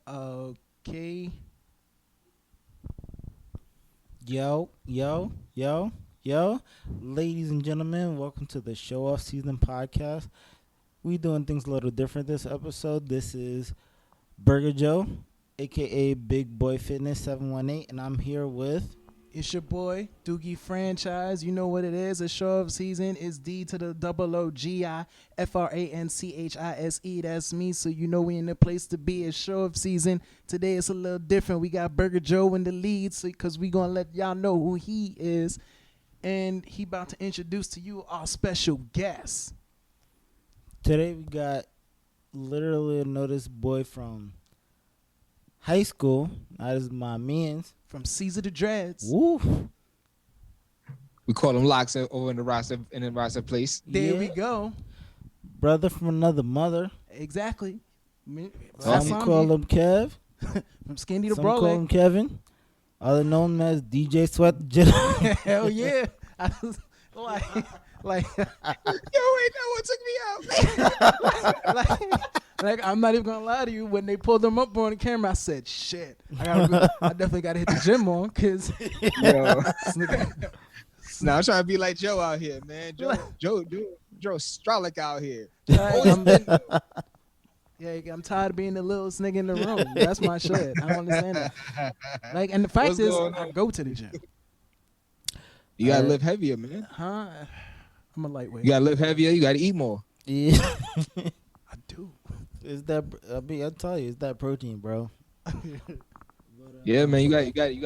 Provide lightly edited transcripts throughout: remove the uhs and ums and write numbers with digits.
Okay. Yo. Ladies and gentlemen, welcome to the Show Off Season podcast. We doing things a little different this episode. This is Burger Joe, aka Big Boy Fitness 718, and I'm here with It's your boy, Doogie Franchise. You know what it is. A show of season is D to the double O G I F R A N C H I S E. That's me. So you know we in the place to be. A show of season. Today it's a little different. We got Burger Joe in the lead because we going to let y'all know who he is. And he about to introduce to you our special guest. today we got literally a notice boy from high school. That is my man's. From Caesar the Dreads. Woo. We call him Locks over in the roster place. There we Yeah. go. Brother from another mother. Exactly. Some call him Kev. From Skinny to Some call Brawley. him Kevin. Other known as DJ Sweat the Jedi. Hell yeah. I was like, Yo, wait, no one took me out. like, I'm not even gonna lie to you. When they pulled them up on the camera, I said, "Shit, I definitely gotta hit the gym on because Yo. Now I'm trying to be like Joe out here, man. Joe Strolick out here. I'm tired of being the littlest nigga in the room. That's my shit. I don't understand that. Like, and the fact What's is, going I on? go to the gym, You gotta live heavier, man. huh? I'm a lightweight. You gotta live heavier. You gotta eat more. Yeah. I do. Is that? I mean, I tell you, it's that protein, bro. Yeah, man. You got up that. You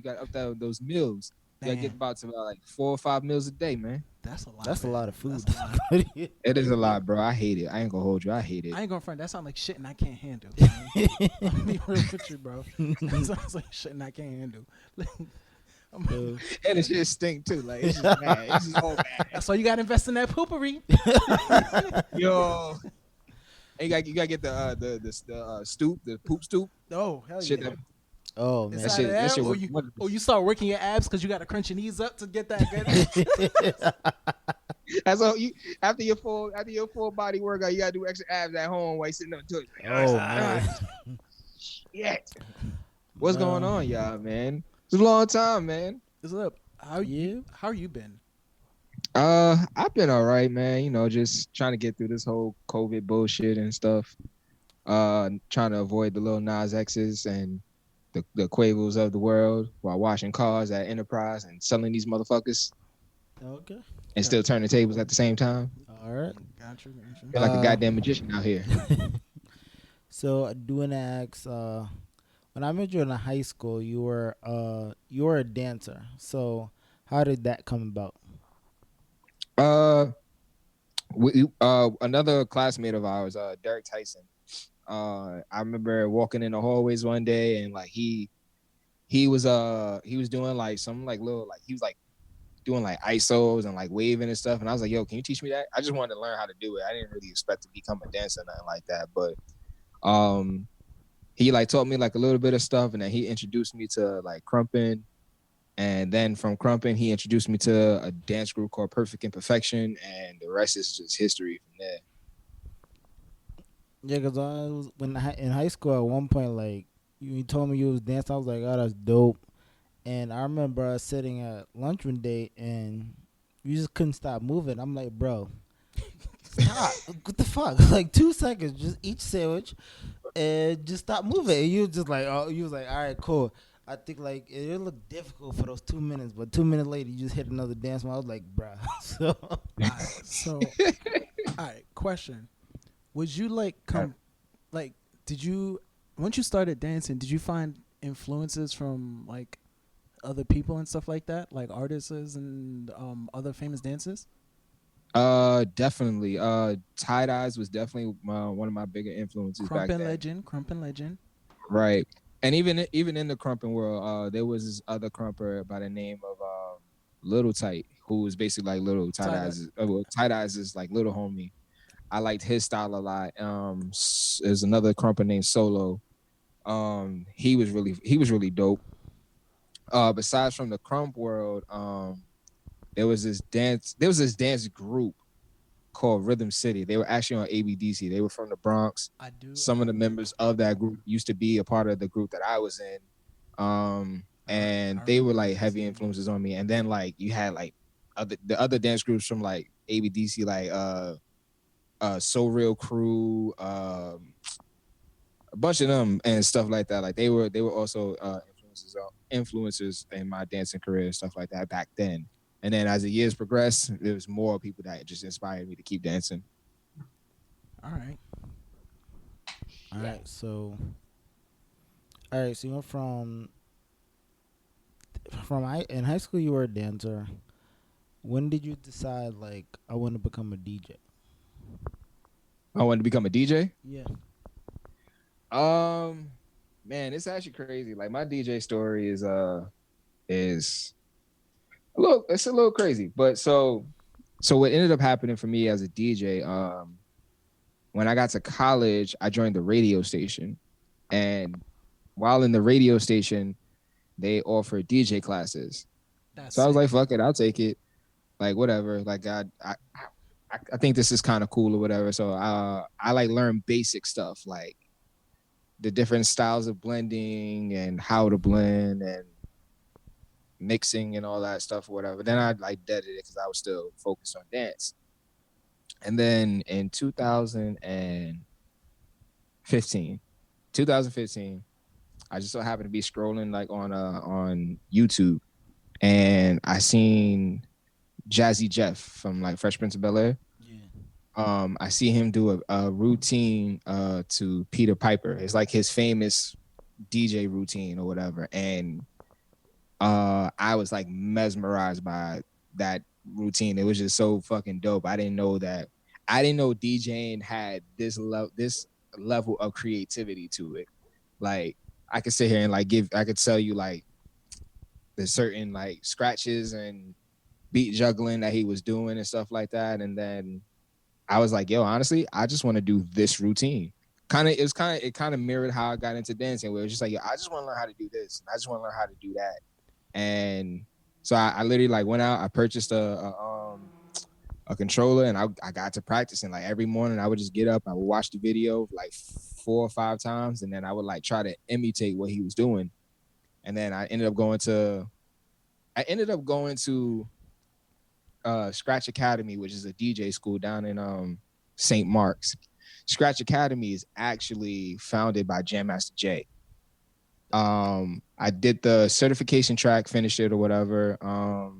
got up that those meals. You gotta Man. get about like 4 or 5 meals a day, man. That's a lot. That's a man. lot of food. That's a lot. It is a lot, bro. I hate it. I ain't gonna hold you. I hate it. I ain't gonna front. That sounds like shit and I can't handle. I'll be real with you, bro. That sounds like shit and I can't handle. And it shit stink too. Like it's just bad. It's just all bad. So you gotta invest in that poopery. Yo. And you gotta get the stoop, the poop stoop. Oh hell Shit yeah! that Oh man. Inside shit- of that that, shit or you start working your abs because you gotta crunch your knees up to get that good. That's all you after your full body workout, you gotta do extra abs at home while you sitting on the toilet. Oh man. Shit. What's Man. going on, y'all, man? It's a long time, man. What's up? How you been? I've been all right, man. You know, just trying to get through this whole COVID bullshit and stuff. Trying to avoid the Lil Nas X's and the Quavos of the world while washing cars at Enterprise and selling these motherfuckers Okay. and still turning tables at the same time. All right. Gotcha. Feel like a goddamn magician out here. So I do want to ask. When I met you in high school, you were a dancer. So how did that come about? Another classmate of ours, Derek Tyson. I remember walking in the hallways one day and like he was doing like some like little like he was like doing like ISOs and like waving and stuff, and I was like, yo, can you teach me that? I just wanted to learn how to do it. I didn't really expect to become a dancer or nothing like that, but he like taught me like a little bit of stuff, and then he introduced me to like crumping, and then from crumping he introduced me to a dance group called Perfect Imperfection, and the rest is just history from there. Yeah, because in high school at one point, like you told me you was dancing, I was like, oh, that's dope. And I remember us sitting at lunch one day, and you just couldn't stop moving. I'm like, bro, stop! What the fuck? Like 2 seconds, just each sandwich, and just stop moving. And you was just like, oh, you was like, all right, cool. I think like it looked difficult for those 2 minutes, but 2 minutes later, you just hit another dance. I was like, bro. So, all right. Question: was you like did you once you started dancing? Did you find influences from like other people and stuff like that, like artists and other famous dancers? Definitely. Tie dyes was definitely one of my bigger influences back then. Crumpin' legend. Right. And even in the crumping world, there was this other crumper by the name of Little Tight, who was basically like little tie dyes. Tie dyes is like little homie. I liked his style a lot. There's another crumper named Solo. He was really dope. Besides from the crump world, there was this dance group called Rhythm City. They were actually on ABDC. They were from the Bronx. I do. Some of the members of that group used to be a part of the group that I was in. I And they were remember like Rhythm heavy City. influences on me. And then like you had like the other dance groups from like ABDC, like So Real Crew, a bunch of them and stuff like that. Like they were also influencers in my dancing career and stuff like that back then. And then as the years progressed, there was more people that just inspired me to keep dancing. All right. All right, so you went in high school. You were a dancer. When did you decide like I want to become a DJ? I wanted to become a DJ. Yeah. Um, Man, it's actually crazy. Like my DJ story is it's a little crazy. But so what ended up happening for me as a DJ, when I got to college, I joined the radio station, and while in the radio station, they offered DJ classes. That's So I was sick. like, fuck it, I'll take it. Like whatever. Like I think this is kind of cool or whatever. So I like learn basic stuff like the different styles of blending and how to blend and mixing and all that stuff or whatever. Then I like did it because I was still focused on dance. And then in 2015, I just so happened to be scrolling like on YouTube, and I seen Jazzy Jeff from like Fresh Prince of Bel-Air. Yeah. I see him do a routine to Peter Piper. It's like his famous DJ routine or whatever. And I was like mesmerized by that routine. It was just so fucking dope. I didn't know DJing had this level of creativity to it. Like I could sit here and like I could tell you like the certain like scratches and beat juggling that he was doing and stuff like that. And then I was like, yo, honestly, I just want to do this routine. It kind of mirrored how I got into dancing, where it was just like, yo, I just want to learn how to do this. And I just want to learn how to do that. And so I literally like went out, I purchased a controller, and I got to practicing. Like every morning I would just get up, I would watch the video like 4 or 5 times, and then I would like try to imitate what he was doing. And then I ended up going to Scratch Academy, which is a DJ school down in St. Mark's. Scratch Academy is actually founded by Jam Master Jay. I did the certification track, finished it or whatever. A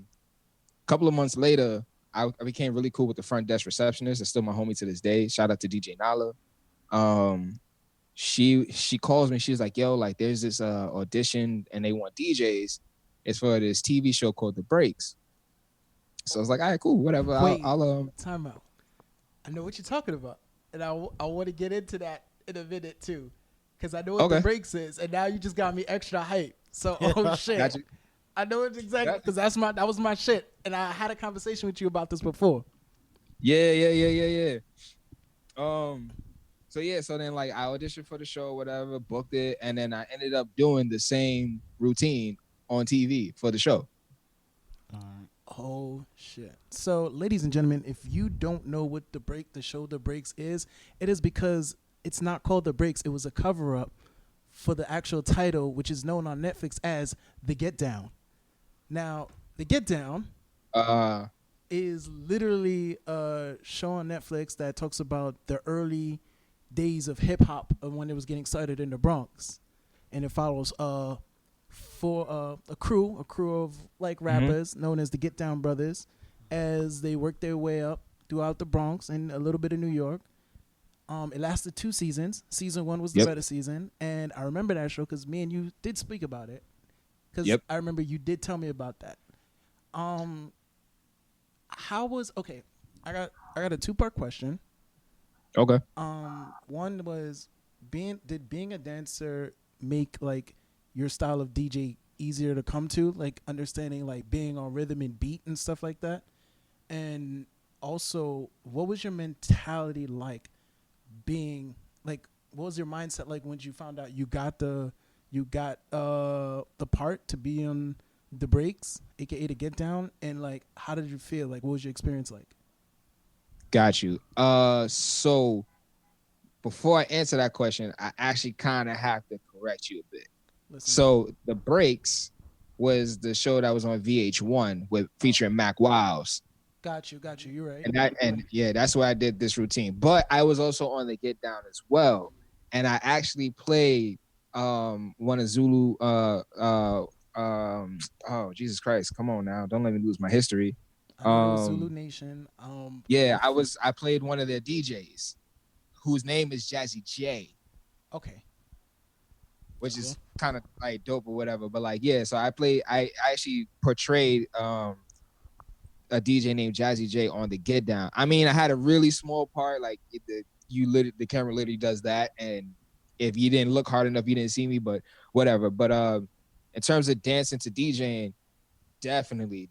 couple of months later, I became really cool with the front desk receptionist. It's still my homie to this day. Shout out to DJ Nala. She calls me. She's like, yo, like there's this audition and they want DJs. It's for this TV show called The Breaks. So I was like, all right, cool, whatever. Wait, I'll time out. I know what you're talking about, and I want to get into that in a minute too, because I know what Okay. the breaks is, and now you just got me extra hype. So oh shit, Got you. I know it exactly Got you. because that was my shit, and I had a conversation with you about this before. Yeah. So then like I auditioned for the show, whatever, booked it, and then I ended up doing the same routine on TV for the show. Oh shit. So ladies and gentlemen, if you don't know what the show The Breaks is, it is because it's not called The Breaks. It was a cover up for the actual title, which is known on Netflix as The Get Down. Now, The Get Down is literally a show on Netflix that talks about the early days of hip hop when it was getting started in the Bronx, and it follows for a crew of like rappers known as the Get Down Brothers, as they work their way up throughout the Bronx and a little bit of New York. It lasted 2 seasons. Season 1 was the better season, and I remember that show because me and you did speak about it. Because I remember you did tell me about that. How was okay? I got a 2-part question. Okay. One was did being a dancer make like your style of DJ easier to come to, like understanding like being on rhythm and beat and stuff like that? And also, what was your mentality like being like, what was your mindset like when you found out you got the part to be on The Breaks, aka to Get Down, and like how did you feel? Like what was your experience like? Got you. So before I answer that question, I actually kind of have to correct you a bit. Listen up. So the Breaks was the show that was on VH1 with Oh, featuring Mac Wiles. got you, got you. You're right. And yeah, that's where I did this routine. But I was also on the Get Down as well, and I actually played one of Zulu oh Jesus Christ, come on now, don't let me lose my history. I know there was Zulu Um Nation. yeah, I played one of their DJs whose name is Jazzy J, Okay. which Okay. is kind of like dope or whatever. But like yeah, so I actually portrayed a DJ named Jazzy J on the Get Down. I mean, I had a really small part. Like the camera literally does that, and if you didn't look hard enough, you didn't see me. But whatever. But in terms of dancing to DJing, definitely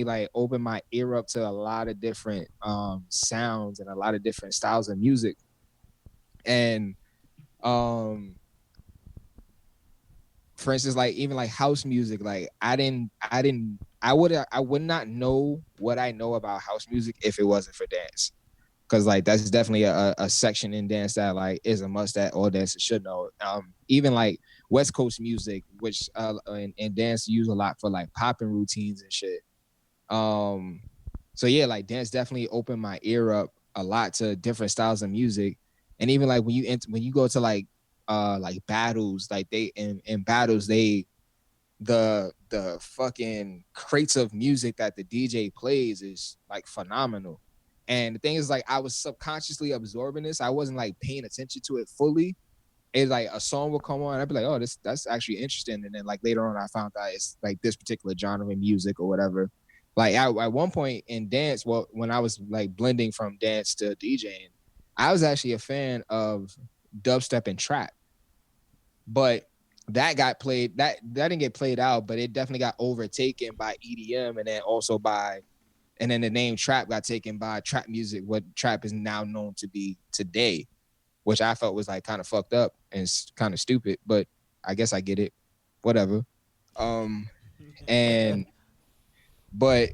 like opened my ear up to a lot of different sounds and a lot of different styles of music. And um for instance, like even like house music, like I would not know what I know about house music if it wasn't for dance. Cause like that's definitely a section in dance that like is a must that all dancers should know. Even like West Coast music, which in dance use a lot for like popping routines and shit. Um, so yeah, like dance definitely opened my ear up a lot to different styles of music, and even like when you go to like battles, like they in battles the fucking crates of music that the DJ plays is like phenomenal. And the thing is, like, I was subconsciously absorbing this. I wasn't like paying attention to it fully. It's like a song will come on, I'd be like, oh, that's actually interesting. And then like later on, I found out it's like this particular genre of music or whatever. Like at one point in dance, well, when I was like blending from dance to DJing, I was actually a fan of dubstep and trap, but that didn't get played out, but it definitely got overtaken by EDM and then also by and then the name trap got taken by trap music, what trap is now known to be today, which I felt was like kind of fucked up and kind of stupid, but I guess I get it. Whatever. Um and but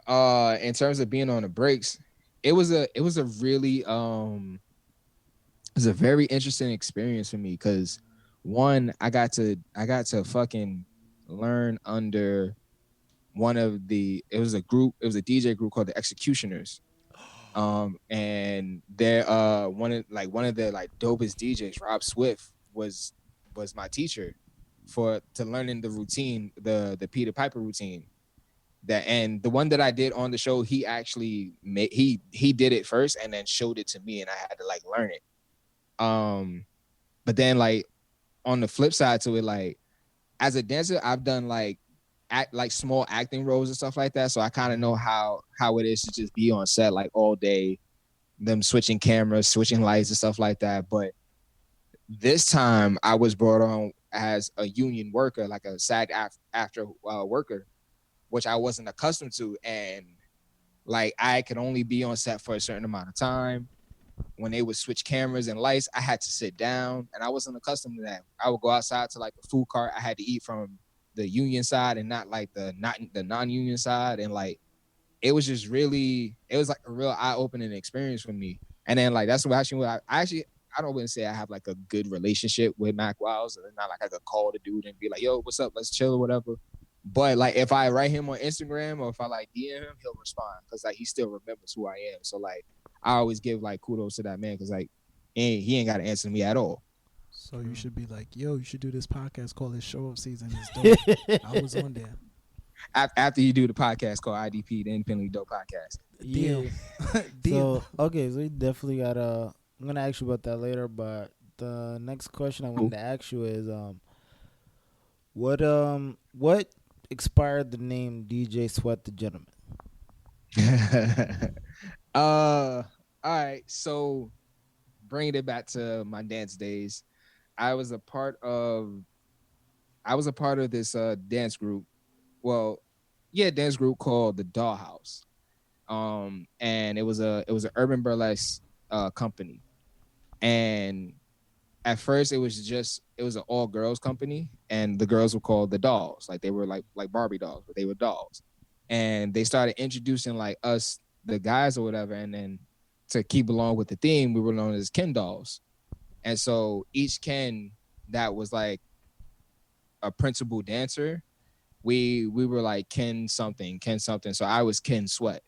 in terms of being on the breaks, it was a really it was a very interesting experience for me because one, I got to fucking learn under one of the it was a DJ group called the Executioners. And they're one of the like dopest DJs, Rob Swift, was my teacher for to learning the routine, the Peter Piper routine. That and the one that I did on the show, he actually made he did it first and then showed it to me and I had to like learn it. Um but then like on the flip side to it, like as a dancer, I've done like act like small acting roles and stuff like that. So I kind of know how it is to just be on set like all day, them switching cameras, switching lights and stuff like that. But this time I was brought on as a union worker, like a SAG after worker, which I wasn't accustomed to. And like I could only be on set for a certain amount of time. When they would switch cameras and lights, I had to sit down and I wasn't accustomed to that. I would go outside to like the food cart. I had to eat from the union side and not like the non-union side. And like it was like a real eye-opening experience for me. And then like that's what I actually I don't wouldn't say I have like a good relationship with Mac Wiles. It's not like I could call the dude and be like, yo, what's up? Let's chill or whatever. But like if I write him on Instagram or if I like DM him, he'll respond because like he still remembers who I am. So like I always give like kudos to that man because like he ain't got to answer me at all. So you should be like, yo, you should do this podcast called "This Show Up Season." It's dope. I was on there. After you do the podcast called IDP, the Independently Dope Podcast. Deal. Yeah. Deal. So okay, so we definitely gotta. I'm gonna ask you about that later, but the next question I wanted to ask you is what expired the name DJ Sweat the Gentleman? All right. So bringing it back to my dance days, I was a part of this dance group. Well, yeah, dance group called the Dollhouse. And it was an urban burlesque company. And at first it was an all girls company and the girls were called the dolls. Like they were like Barbie dolls, but they were dolls. And they started introducing like us the guys or whatever, and then to keep along with the theme, we were known as Ken dolls. And so each Ken that was like a principal dancer, we were like Ken something, Ken something. So I was Ken Sweat.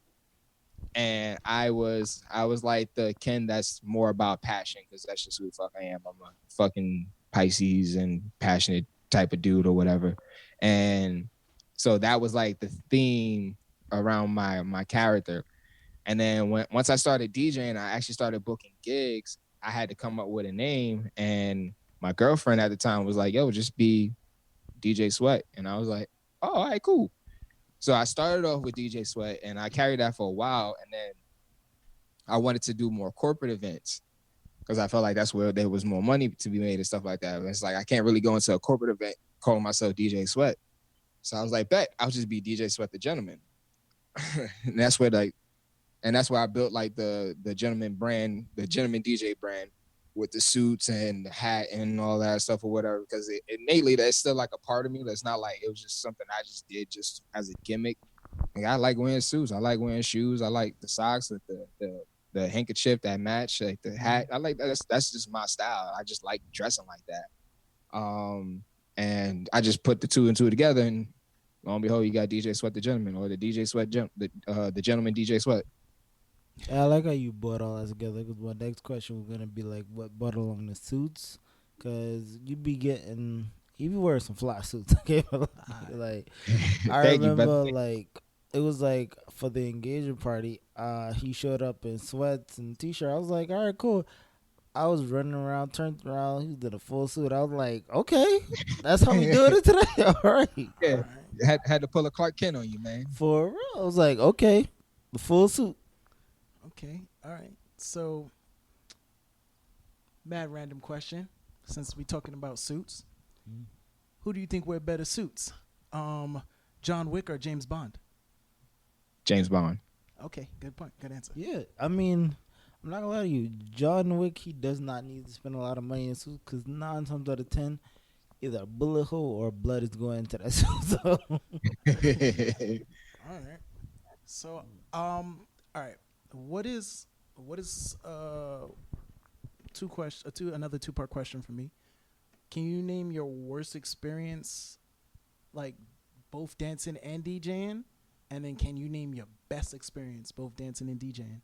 And I was like the Ken that's more about passion, because that's just who the fuck I am. I'm a fucking Pisces and passionate type of dude or whatever. And so that was like the theme around my character. And then once I started DJing, I actually started booking gigs. I had to come up with a name, and my girlfriend at the time was like, "Yo, just be DJ Sweat." And I was like, "Oh, all right, cool." So I started off with DJ Sweat, and I carried that for a while, and then I wanted to do more corporate events because I felt like that's where there was more money to be made and stuff like that. And it's like I can't really go into a corporate event calling myself DJ Sweat. So I was like, bet I'll just be DJ Sweat the Gentleman. And that's where I built like the gentleman brand, the gentleman DJ brand, with the suits and the hat and all that stuff or whatever. Because innately that's still like a part of me. That's not like it was just something I just did just as a gimmick. Like, I like wearing suits. I like wearing shoes. I like the socks, with the handkerchief that match, like the hat. I like that. That's just my style. I just like dressing like that. And I just put the two and two together, and lo and behold, you got DJ Sweat the Gentleman, or the DJ Sweat the Gentleman DJ Sweat. Yeah, I like how you brought all that together. Because my next question was gonna be like, what brought along the suits? Because you be getting, you be wearing some fly suits. Okay, like I Thank you, brother. remember, like it was like for the engagement party. He showed up in sweats and t-shirt. I was like, all right, cool. I was running around, turned around. He was in a full suit. I was like, okay, that's how we doing it today. All right, Yeah, All right. had to pull a Clark Kent on you, man. for real. I was like, okay, the full suit. Okay. All right. So, mad random question. Since we talking about suits, who do you think wear better suits? John Wick or James Bond? James Bond. Okay. Good point. Good answer. Yeah, I mean, I'm not gonna lie to you. John Wick, he does not need to spend a lot of money in suits because 9 times out of 10, either a bullet hole or blood is going into that suit. So, All right. So, all right. What is another two-part question for me? Can you name your worst experience, like both dancing and DJing? And then can you name your best experience, both dancing and DJing?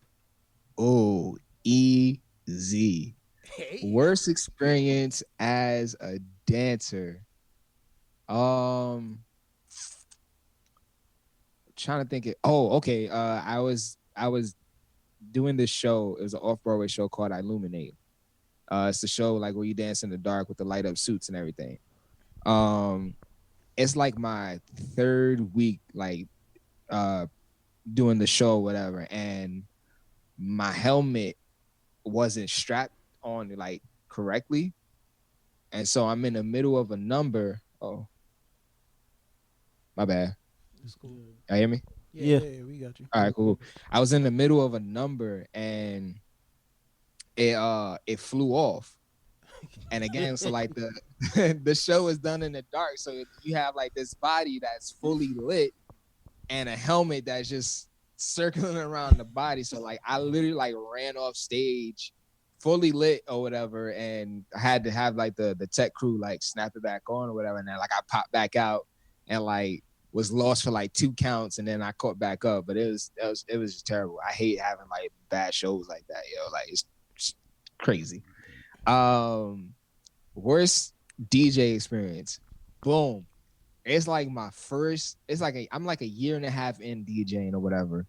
Oh, easy. Hey. Worst experience as a dancer. Um, Trying to think it. Oh, okay. I was doing this show. It was an off Broadway show called Illuminate. It's the show like where you dance in the dark with the light up suits and everything. Um, it's like my third week, like uh doing the show, or whatever, and my helmet wasn't strapped on like correctly, and so I'm in the middle of a number. Oh, my bad. That's cool. You hear me? Yeah, Yeah. yeah, yeah, we got you. All right, cool. I was in the middle of a number, and it flew off. And again, so like the the show is done in the dark, so you have like this body that's fully lit and a helmet that's just circling around the body. So like I literally like ran off stage fully lit or whatever, and I had to have like the tech crew like snap it back on or whatever, and then like I popped back out and like was lost for like 2 counts, and then I caught back up. But it was just terrible. I hate having like bad shows like that, yo. Like it's crazy. Worst DJ experience. Boom. It's like my first. It's like I'm like a year and a half in DJing or whatever,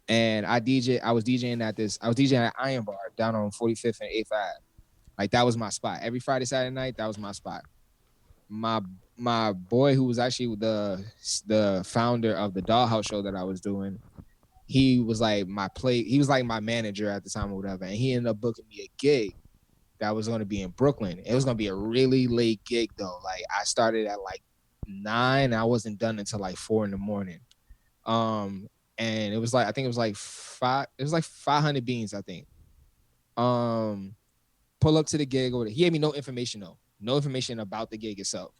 and I was DJing at this. I was DJing at Iron Bar down on 45th and 8th Ave. Like that was my spot. Every Friday, Saturday night, that was my spot. My my boy, who was actually the founder of the Dollhouse show that I was doing, he was like he was like my manager at the time or whatever, and he ended up booking me a gig that was going to be in Brooklyn. It was going to be a really late gig though. Like I started at like 9, I wasn't done until like 4 in the morning. And it was like I think it was like 500 beans, I think. Um Pull up to the gig, or he gave me no information though. No information about the gig itself.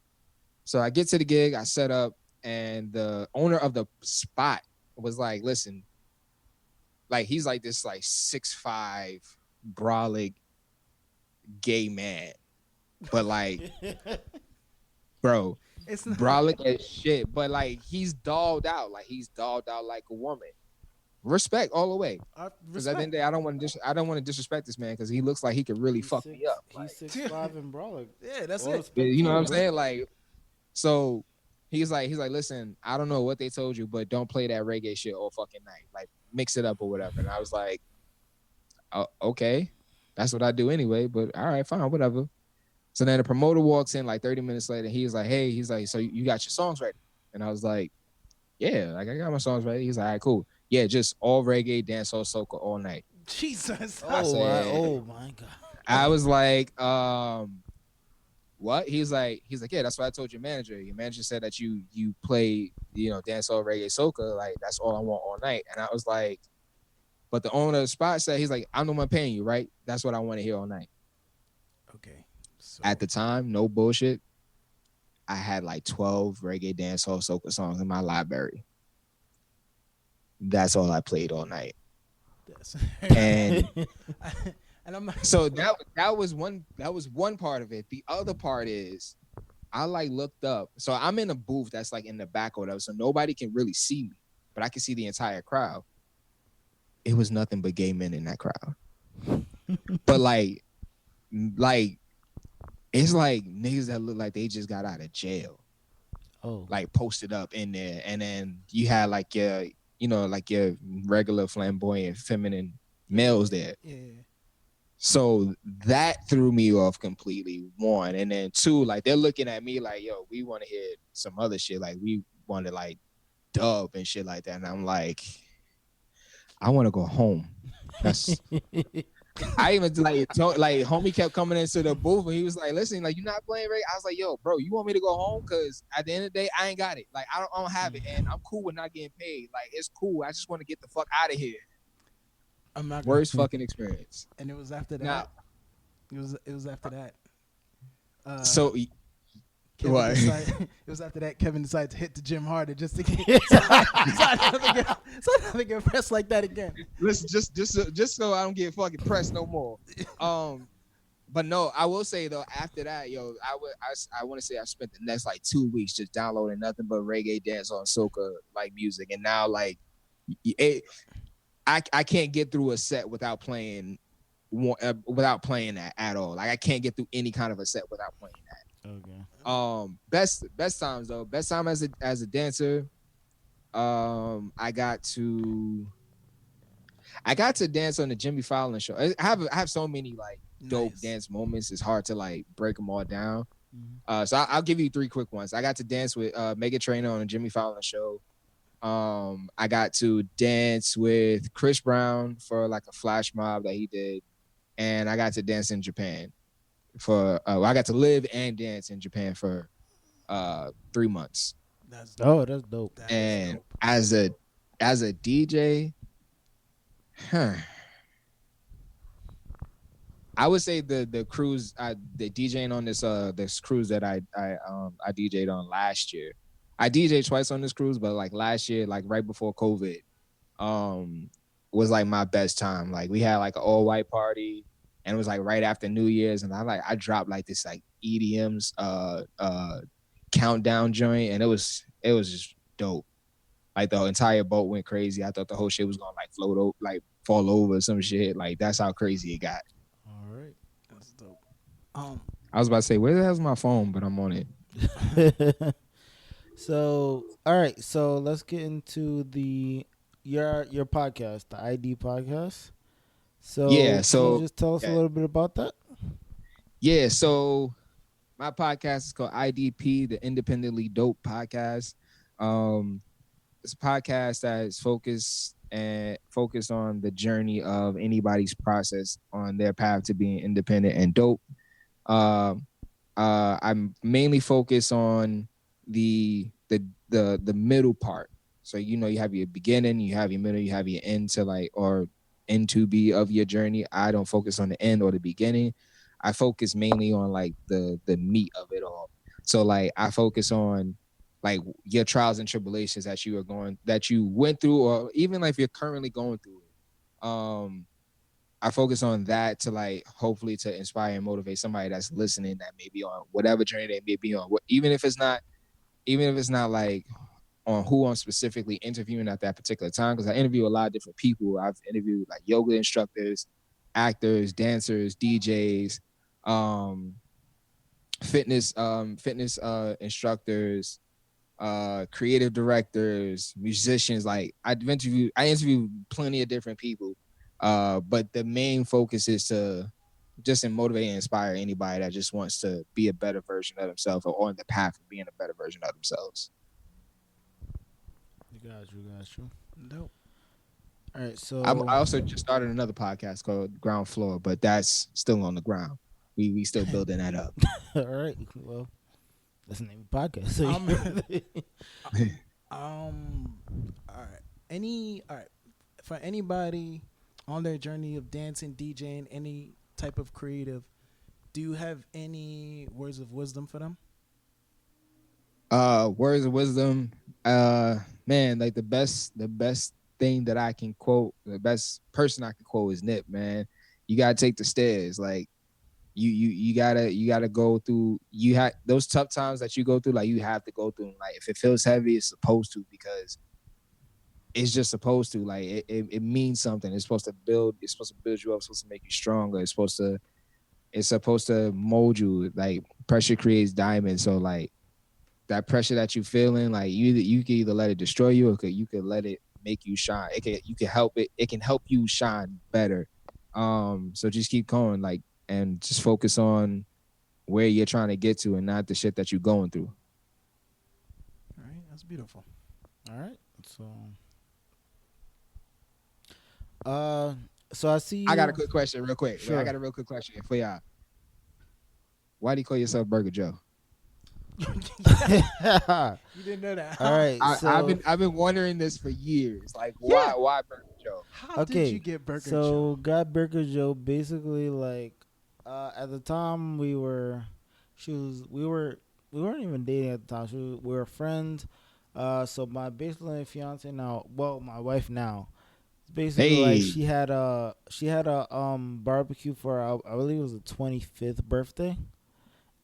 So I get to the gig, I set up, and the owner of the spot was like, listen, like he's like this like 6'5" brolic gay man, but like bro, It's not. brolic as shit, but like he's dolled out, like he's dolled out like a woman. Respect all the way. Because at the end of Respect. the day, I don't want to disrespect this man because he looks like he could really fuck me up. He's 6'5" and brolic. Yeah, that's All it. respect You to know what him, I'm bro. saying? Like, so he's like, listen, I don't know what they told you, but don't play that reggae shit all fucking night. Like, mix it up or whatever. And I was like, oh, okay, that's what I do anyway. But all right, fine, whatever. So then the promoter walks in like 30 minutes later. He's like, hey, he's like, so you got your songs ready? And I was like, yeah, like I got my songs ready. He's like, all right, cool. Yeah, just all reggae, dancehall, soca all night. Jesus. I said, Oh my god. I was like, what? He's like, yeah, that's what I told your manager. Your manager said that you play, dancehall, reggae, soca, like that's all I want all night. And I was like, but the owner of the spot said, he's like, I'm the one paying you, right? That's what I want to hear all night. Okay. So At the time, no bullshit, I had like 12 reggae, dancehall, soca songs in my library. That's all I played all night. that's And and I'm not. so that was one part of it. The other part is I like looked up. So I'm in a booth that's like in the back or whatever, so nobody can really see me, but I can see the entire crowd. It was nothing but gay men in that crowd. But like it's like niggas that look like they just got out of jail, Oh. like posted up in there, and then you had like like your regular flamboyant feminine males there. Yeah. So that threw me off completely. One, and then two, like they're looking at me like, "Yo, we want to hear some other shit. Like we want to like dub and shit like that." And I'm like, I want to go home. That's I even like homie kept coming into the booth and he was like, "Listen, like you're not playing right." I was like, "Yo, bro, you want me to go home? Cause at the end of the day, I ain't got it. Like I don't have it, and I'm cool with not getting paid. Like it's cool. I just want to get the fuck out of here." I'm not. Worst fucking experience. And it was after that. Now, It was after that. so Kevin what? decided, it was after that Kevin decided to hit the gym harder just to get so I don't get pressed like that again. Listen, just so I don't get fucking pressed no more. But no, I will say though, after that, yo, I want to say I spent the next like 2 weeks just downloading nothing but reggae, dance on soca like music, and now like I can't get through a set without playing that at all. Like I can't get through any kind of a set without playing that. Best times though. Best time as a dancer. I got to dance on the Jimmy Fallon show. I have so many like dope Nice. dance moments. It's hard to like break them all down. Mhm. So I'll give you 3 quick ones. I got to dance with Megan Trainor on the Jimmy Fallon show. I got to dance with Chris Brown for like a flash mob that he did, and I got to dance in Japan for. I got to live and dance in Japan for 3 months. That's Oh, that's dope. that is And dope. as a DJ, I would say the cruise, the DJing on this cruise that I DJ'd on last year. I DJ'd twice on this cruise, but like last year, like right before COVID, was like my best time. Like we had like an all white party, and it was like right after New Year's, and I dropped like this like EDM's countdown joint, and it was just dope. Like the entire boat went crazy. I thought the whole shit was gonna like float over, like fall over some shit. Like that's how crazy it got. All right. That's dope. I was about to say, where the hell's my phone? But I'm on it. So, all right. So let's get into your podcast, the ID podcast. So Yeah, can so- you just tell us a little bit about that? Yeah, so my podcast is called IDP, the Independently Dope Podcast. It's a podcast that is focused on the journey of anybody's process on their path to being independent and dope. I'm mainly focused on the middle part. So you have your beginning, you have your middle, you have your end to like or end to be of your journey. I don't focus on the end or the beginning. I focus mainly on like the meat of it all. So like I focus on like your trials and tribulations that you went through, or even like if you're currently going through it. Um, I focus on that to like hopefully to inspire and motivate somebody that's listening that may be on whatever journey they may be on. Even if it's not like on who I'm specifically interviewing at that particular time, because I interview a lot of different people. I've interviewed like yoga instructors, actors, dancers, DJs, um, fitness instructors, creative directors, musicians. Like I interviewed plenty of different people. But the main focus is to just motivate and inspire anybody that just wants to be a better version of themselves or on the path of being a better version of themselves. Got you. Dope. All right, I so also just started another podcast called Ground Floor, but that's still on the ground. We still building that up. all right, well, that's the name of the podcast. So All right. All right. For anybody on their journey of dancing, DJing, any type of creative, do you have any words of wisdom for them? Words of wisdom. Man, like the best thing that I can quote, the best person I can quote is Nip, man. You gotta take the stairs. Like you gotta go through you have those tough times that you go through, like you have to go through them. Like if it feels heavy, it's supposed to, because it's just supposed to. Like it means something. It's supposed to build you up, it's supposed to make you stronger. It's supposed to mold you. Like pressure creates diamonds. So like that pressure that you feeling, like you can either let it destroy you, or you could let it make you shine. You can help it. It can help you shine better. So just keep going, like, and just focus on where you're trying to get to, and not the shit that you're going through. All right. That's beautiful. all right, uh, so I see I got a you. quick question, real quick. Wait, I Sure. got a real quick question for y'all. Why do you call yourself Burger Joe? You didn't know that, All huh? right, so I've been wondering this for years. Like, Yeah. why Burger Joe? How did you okay, get Burger so Joe? got Burger Joe basically like, at the time she was we weren't even dating at the time. We were friends. So my basically fiance now, well, my wife now. Basically like Hey, she had a barbecue for I believe it was the 25th birthday,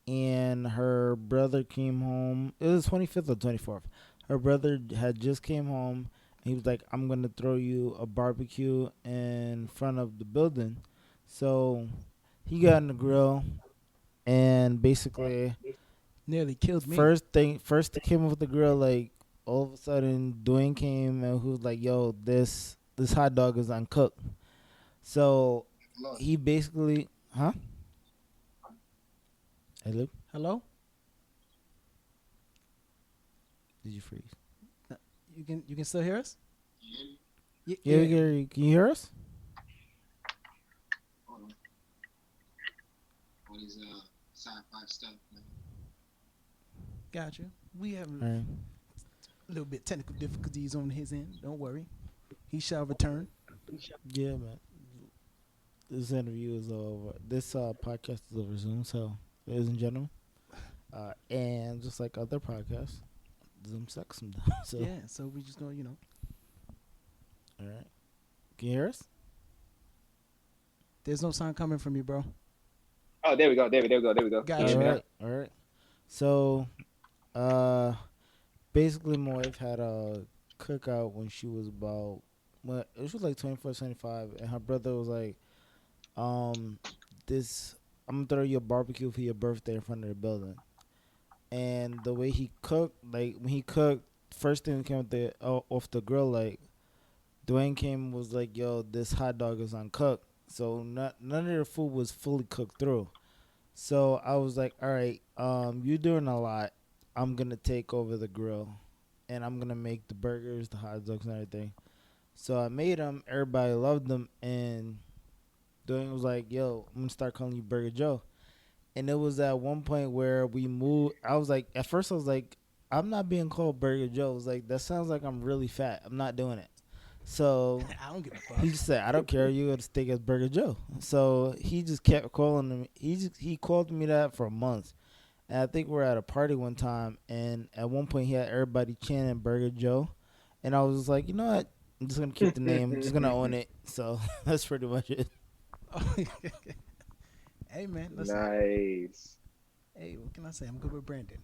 and her brother came home. It was 25th or 24th. Her brother had just came home. And he was like, "I'm gonna throw you a barbecue in front of the building." So he got in the grill, and basically Nearly killed me. first that came up with the grill, like all of a sudden Dwayne came and who was like, "Yo, this hot dog is uncooked." So he basically, huh? Hello, Hello? did you freeze? You can still hear us? Yeah, Yeah. we can hear you. Can you hear us? all these sci-fi stuff, man. Got you. We have All right. a little bit technical difficulties on his end. Don't worry. He shall return. Yeah, man. This interview is over. This podcast is over Zoom. So, ladies and gentlemen, and just like other podcasts, Zoom sucks sometimes. So, Yeah, so we just gonna. all right. Can you hear us? There's no sound coming from you, bro. Oh, there we go. There we go. There we go. Got Can you All hear me you. now? right. All right. So, uh, basically, my wife had a cookout when she was about, well, she was like 24, 25, and her brother was like, um, this, I'm gonna throw you a barbecue for your birthday in front of the building. And the way he cooked, like when he cooked, first thing that came off the grill, like Dwayne came and was like, "Yo, this hot dog is uncooked." So none of the food was fully cooked through. So I was like, "All right, you're doing a lot. I'm gonna take over the grill, and I'm gonna make the burgers, the hot dogs, and everything." So I made them. Everybody loved them, and Dwayne was like, "Yo, I'm gonna start calling you Burger Joe." And it was at one point where we moved. I was like, at first I was like, I'm not being called Burger Joe. I was like, that sounds like I'm really fat. I'm not doing it. So I don't give a he fuck. just said, I don't care. You got to stick as Burger Joe. So he just kept calling him. He called me that for months. And I think we are at a party one time, and at one point he had everybody chanting Burger Joe, and I was just like, you know what? I'm just gonna keep the name. I'm just gonna own it. So that's pretty much it. Hey man, listen. Nice. Hey, what can I say? I'm good with Brandon.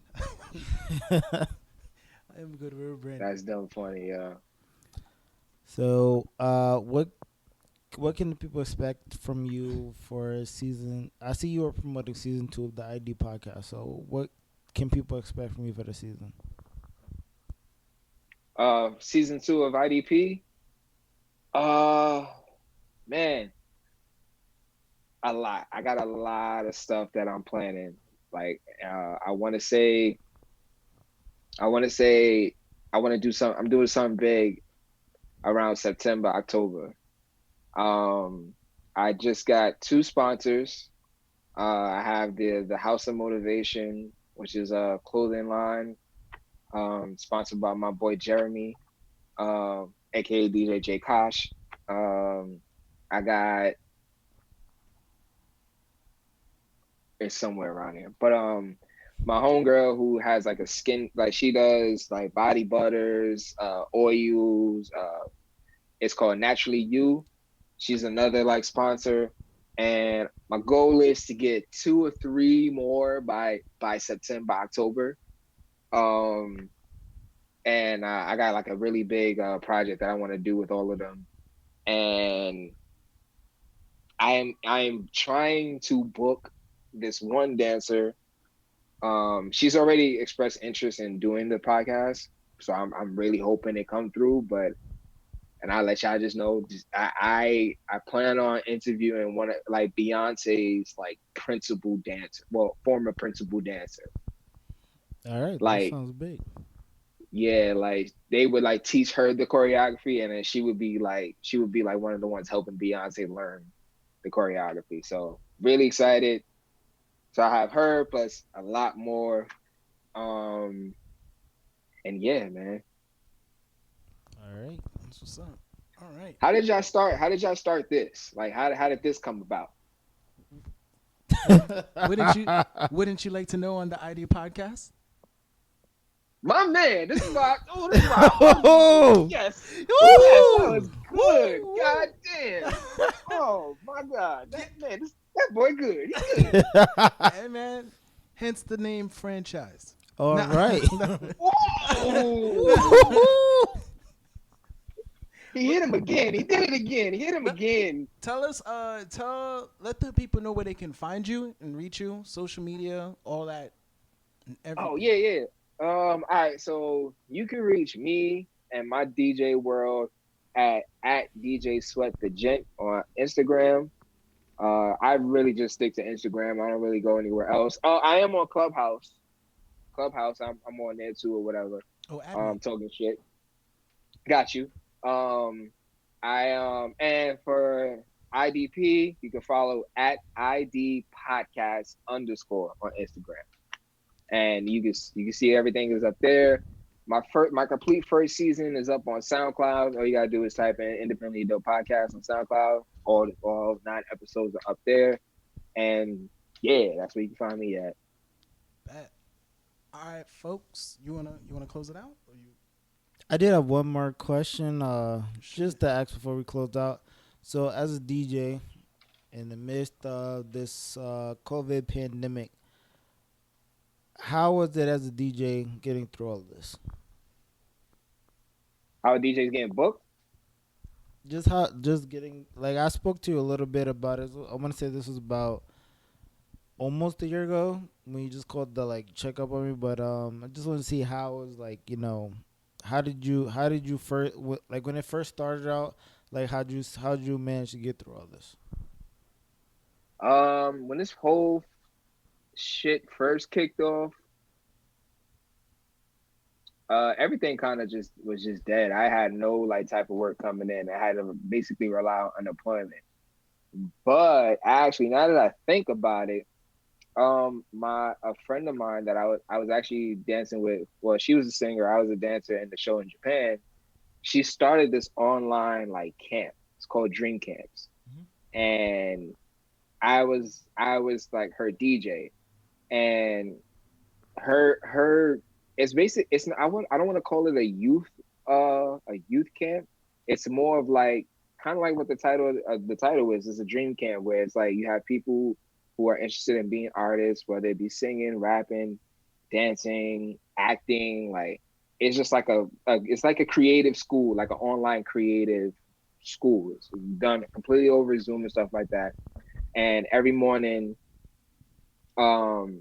I'm good with Brandon. That's dumb funny, yeah. So, what can the people expect from you for season? I see you are promoting season 2 of the ID podcast. So, what can people expect from you for the season? Season 2 of IDP. Uh Man, a lot. I got a lot of stuff that I'm planning. Like I want to say I want to do some I'm doing something big around September, October. Um I just got two sponsors. I have the House of Motivation, which is a clothing line, sponsored by my boy Jeremy, aka DJ J Kosh. I got It's somewhere around here. But my homegirl who has like a skin, like she does like body butters, oils, it's called Naturally You. She's another like sponsor. And my goal is to get two or three more by September, October. Um and I got like a really big project that I want to do with all of them. And I am trying to book this one dancer. She's already expressed interest in doing the podcast, so I'm really hoping it come through. But and I'll let y'all just know, I plan on interviewing one of like Beyonce's like principal dancer, well, former principal dancer. All right, that Like, sounds big. yeah, like they would like teach her the choreography, and then she would be like one of the ones helping Beyonce learn the choreography. So really excited. So I have her plus a lot more. Um, and yeah, man. All right. That's what's up. All right. How did y'all start? How did y'all start this? Like, how did this come about? Wouldn't you wouldn't you like to know on the ID podcast? My man, this is why. Oh, this is why I fuck with you. Oh! Yes, yes, that Woo! was good. Woo! God damn. Oh my God, that boy good. He good. Hey man, hence the name franchise. All Nah, right. Whoa! He hit him again. He did it again. He hit him again. Tell us, let the people know where they can find you and reach you, social media, all that, and Oh everything. yeah, yeah. All right. So you can reach me and my DJ world at DJ Sweat the Gent on Instagram. I really just stick to Instagram. I don't really go anywhere else. Oh, I am on Clubhouse. Clubhouse. I'm on there too or whatever. Oh, add me. Talking shit. Got you. Um, and for IDP, you can follow at ID podcast underscore on Instagram, and you can see everything is up there. My complete first season is up on SoundCloud. All you gotta do is type in Independently Dope Podcast on SoundCloud. All 9 episodes are up there, and yeah, that's where you can find me at. Bet. All right, folks, you wanna close it out? Or you I did have one more question, sure? just to ask before we close out. So, as a DJ, in the midst of this COVID pandemic, how was it as a DJ getting through all of this? How DJs getting booked? Just getting, like, I spoke to you a little bit about it. I want to say this was about almost a year ago when you just called to like check up on me. But I just want to see how it was, like, how did you first, like, when it first started out, like, how'd you manage to get through all this? When this whole shit first kicked off, everything kind of just was just dead. I had no like type of work coming in. I had to basically rely on unemployment. But actually, now that I think about it, my a friend of mine that I was actually dancing with. Well, she was a singer. I was a dancer in the show in Japan. She started this online like camp. It's called Dream Camps, Mhm. and I was like her DJ, and her it's basic. It's not, I don't want to call it a youth camp. it's more of like kind of like what the title is. It's a dream camp where it's like you have people who are interested in being artists, whether it be singing, rapping, dancing, acting. Like it's just like it's like a creative school, like an online creative school. It's done completely over Zoom and stuff like that. And every morning, um,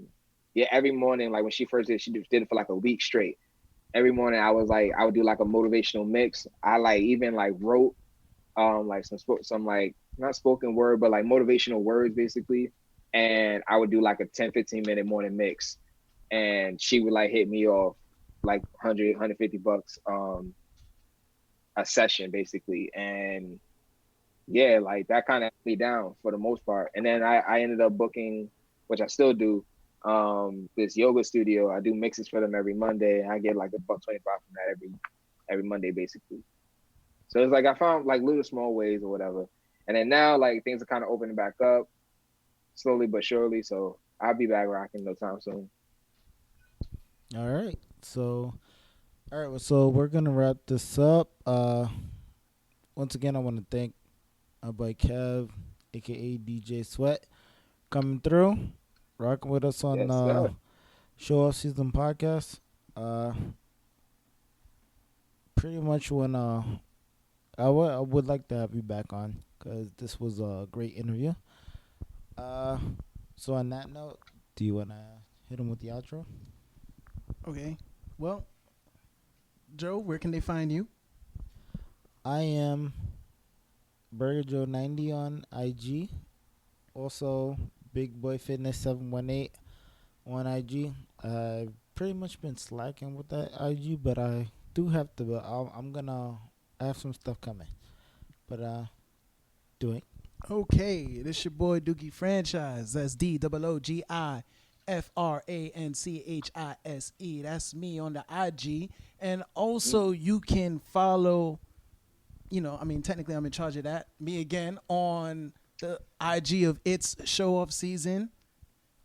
yeah, every morning, like when she first did, she did it for like a week straight. Every morning, I would do like a motivational mix. I like even like wrote like some like not spoken word but like motivational words basically, and I would do like a 10-15 minute morning mix, and she would like hit me off like 100 $150 a session basically. And yeah, like that kind of me down for the most part. And then I ended up booking, which I still do, this yoga studio. I do mixes for them every Monday, and I get like $1.25 from that every Monday basically. So it's like I found like little small ways or whatever. And then now like things are kind of opening back up slowly but surely. So I'll be back rocking no time soon. All right. So, all right. So we're gonna wrap this up. Once again, I want to thank my boy Kev, aka DJ Sweat, coming through, rocking with us on Yes, sir. Show Off Season podcast. Uh, Pretty much when I would like to have you back on because this was a great interview. Uh, so on that note, do you wanna hit him with the outro? Okay. Well, Joe, where can they find you? I am Burger Joe 90 on IG. Also, Big Boy Fitness 718 on IG. I've pretty much been slacking with that IG, but I do have to. I'm gonna. I have some stuff coming, but doing. Okay, this your boy Doogie Franchise. That's DOOGIFRANCHISE. That's me on the IG. And also you can follow, I mean technically I'm in charge of that. Me again on the IG of It's Show Off Season.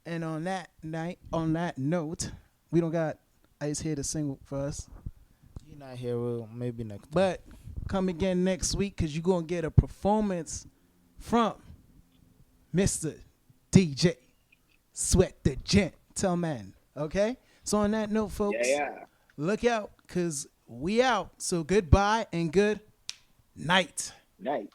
And on that note, we don't got Ice here to sing for us. You're not here. Well, maybe next time. But come again next week because you're going to get a performance from Mr. DJ Sweat the Gent. Tell man. Okay? So on that note, folks, Yeah. look out because we out. So goodbye and good night. Night.